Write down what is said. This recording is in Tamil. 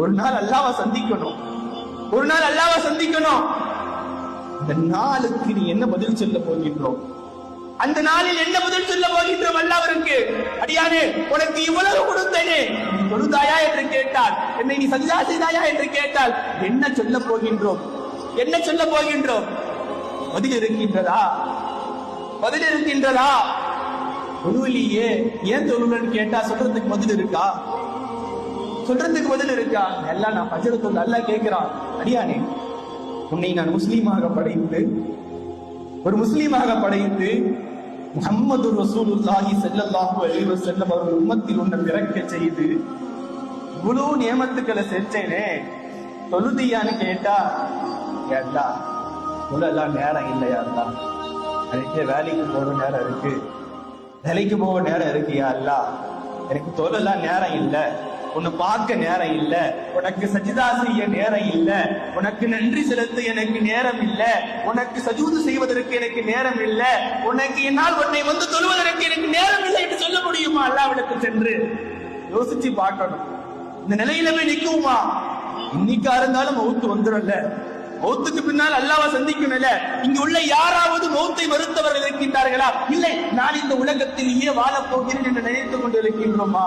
ஒரு நாள் அல்லாஹ்வை சந்திக்கணும், ஒரு நாள் அல்லாஹ்வை சந்திக்கணும். இந்த நாளுக்கு நீ என்ன பதில் சொல்ல போகின்றோம்? அந்த நாளில் என்ன பதில் சொல்ல போகின்றோம் அல்லாஹ்விற்கு? அடியானே, உனக்கு இவ்வளவு கொடுத்தேனே, நீ தொழுதாயா என்று கேட்டால், என்னை நீ சஜ்தா செய்தாயா என்று கேட்டால் என்ன சொல்ல போகின்றோம்? என்ன சொல்ல போகின்றோம்? பதில் இருக்கின்றதா? பதில் இருக்கின்றதா? தொழுவிலேயே ஏன் தொழுலன்னு கேட்டா சொல்றதுக்கு பதில் இருக்கா? சொல்றதுக்கு பதில் இருக்கா? எல்லாம் நான் பஜ்ர் தொழுது அல்லாஹ் கேட்கிறான், அடியானே, உன்னை நான் முஸ்லீமாக படைத்து, ஒரு முஸ்லீமாக படைத்து முஹம்மது ரசூலுல்லாஹி ஸல்லல்லாஹு அலைஹி வஸல்லம் அவர்கள் உம்மத்தில் உன்னை பிறக்க செய்து இவ்வளவு நியமத்துக்களை செஞ்சேனே, தொழுதியான்னு கேட்டா, கேட்டா தொழலாம் நேரம் இல்லையா? அதுக்கே வேலைக்கு போற நேரம் இருக்கு, வேலைக்கு போக நேரம் இருக்கியா? அல்ல, எனக்கு தொழலாம் நேரம் இல்லை, உன்னை பார்க்க நேரம் இல்ல, உனக்கு சஜிதா செய்ய நேரம் இல்ல, உனக்கு நன்றி செலுத்த எனக்கு நேரம் இல்ல, உனக்கு சஜூது செய்வதற்கு எனக்கு நேரம் இல்ல, உனக்கு என்னால் உன்னை வந்து தொழுவதற்கு எனக்கு நேரம் இல்லை என்று சொல்ல முடியுமா? அல்லாஹ்விடத்து சென்று யோசிச்சு பார்க்கணும். இந்த நிலையில போய் நிக்குமா? இன்னைக்கா இருந்தாலும் மௌத்து வந்துடும்ல, மௌத்துக்கு பின்னால் அல்லாஹ்வை சந்திக்கணும்ல. இங்க உள்ள யாராவது மௌத்தை மறுத்தவர்கள் இருக்கின்றார்களா? இல்லை, நான் இந்த உலகத்திலேயே வாழப் போகிறேன் என்று நினைத்துக் கொண்டு இருக்கின்றோமா?